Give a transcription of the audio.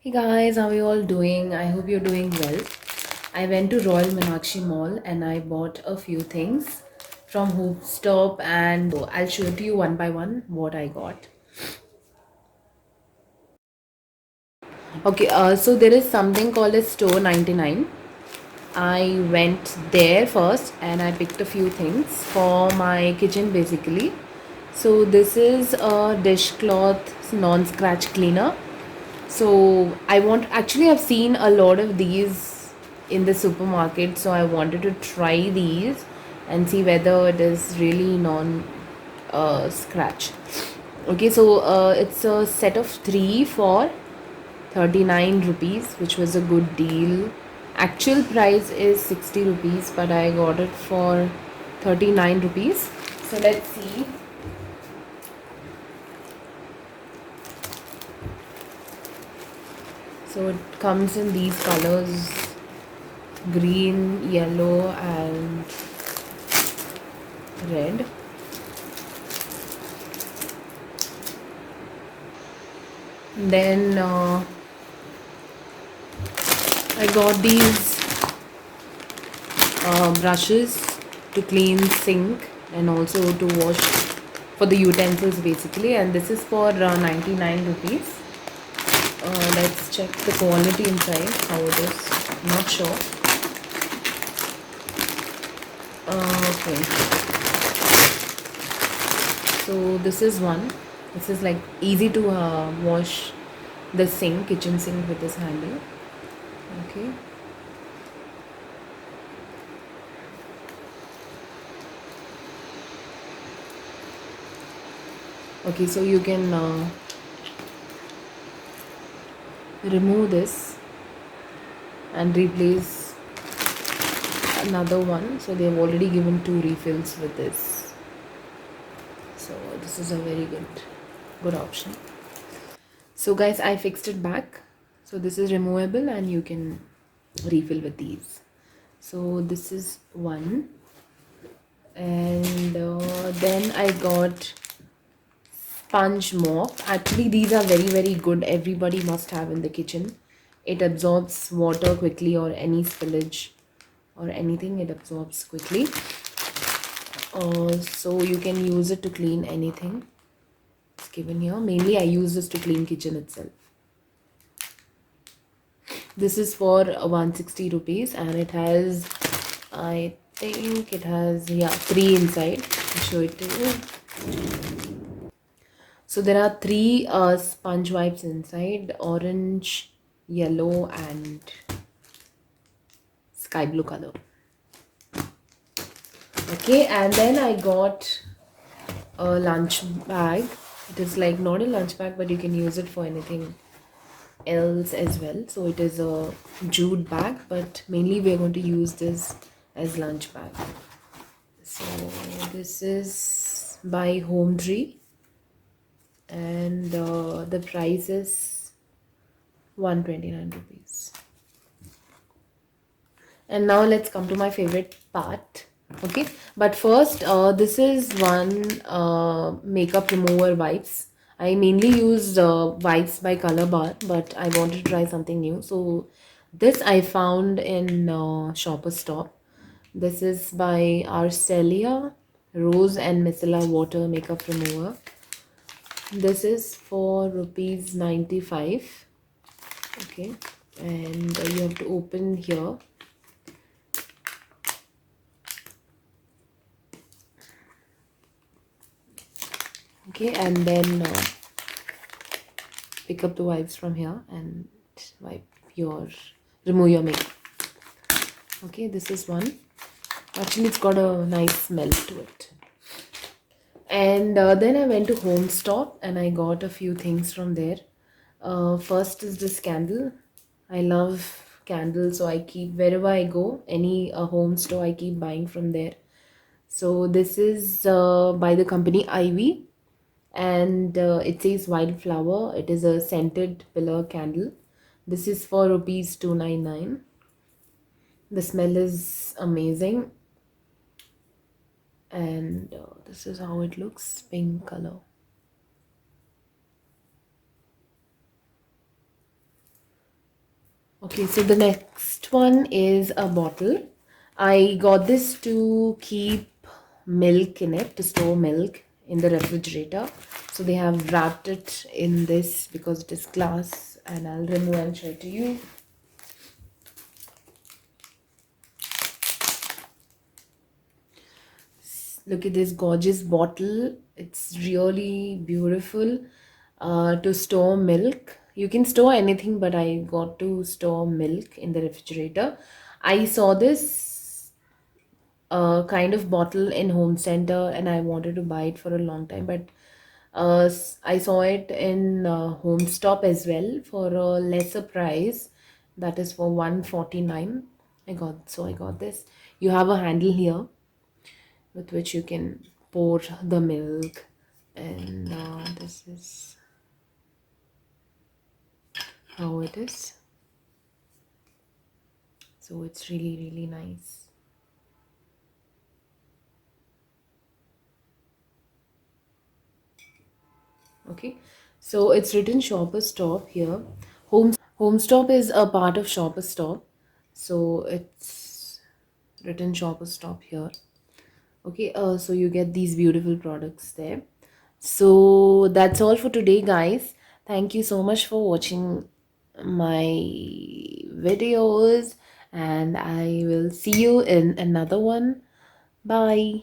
Hey guys, how are you all doing? I hope you're doing well. I went to Royal Meenakshi Mall and I bought a few things from Hoop Stop, and I'll show it to you one by one what I got. Okay, so there is something called a Store 99. I went there first and I picked a few things for my kitchen basically. So this is a dishcloth non-scratch cleaner. So I want actually I've seen a lot of these in the supermarket, so I wanted to try these and see whether it is really non scratch. Okay, so it's a set of 3 for 39 rupees, which was a good deal. Actual price is 60 rupees, but I got it for 39 rupees. So let's see. So it comes in these colors: green, yellow, and red. Then I got these brushes to clean sink and also to wash for the utensils basically, and this is for 99 rupees. Let's check the quality inside how it is. Not sure. Okay, so this is one. This is like easy to wash the sink, kitchen sink, with this handle. Okay. Okay, so you can remove this and replace another one. So they have already given 2 refills with this. So this is a very good option. So guys, I fixed it back. So this is removable and you can refill with these. So this is one. And then I got sponge mop. Actually, these are very good. Everybody must have in the kitchen. It absorbs water quickly, or any spillage or anything, it absorbs quickly. So you can use it to clean anything. It's given here. Mainly I use this to clean kitchen itself. This is for 160 rupees and it has, I think it has, yeah, 3 inside. I'll show it to you. So there are 3 sponge wipes inside: orange, yellow, and sky blue color. Okay, and then I got a lunch bag. It is like not a lunch bag, but you can use it for anything else as well. So it is a jute bag, but mainly we are going to use this as lunch bag. So this is by Home Tree, and the price is 129 rupees. And now let's come to my favorite part. Okay, but first, this is one makeup remover wipes. I mainly use wipes by Color Bar, but I wanted to try something new. So this I found in Shopper Stop. This is by Arcelia Rose and Micellar Water Makeup Remover. This is for rupees 95. Okay, and you have to open here. Okay, and then pick up the wipes from here and wipe your, remove your makeup. Okay, this is one. Actually, it's got a nice smell to it. And then I went to Home Stop and I got a few things from there. First is this candle. I love candles, so I keep, wherever I go, any home store, I keep buying from there. So this is by the company Ivy, and it says wildflower. It is a scented pillar candle. This is for rupees 299. The smell is amazing, and this is how it looks, pink color. Okay, so the next one is a bottle. I got this to keep milk in it, to store milk in the refrigerator. So they have wrapped it in this because it is glass, and I'll remove and show it to you. Look at this gorgeous bottle. It's really beautiful to store milk. You can store anything, but I got to store milk in the refrigerator. I saw this kind of bottle in home center and I wanted to buy it for a long time, but I saw it in home stop as well for a lesser price, that is for 149. I got this. You have a handle here with which you can pour the milk, and this is how it is. So it's really nice. Okay, so it's written shopper stop here. Home stop is a part of shopper stop, so it's written shopper stop here. Okay, so you get these beautiful products there. So that's all for today, guys. Thank you so much for watching my videos, and I will see you in another one. Bye.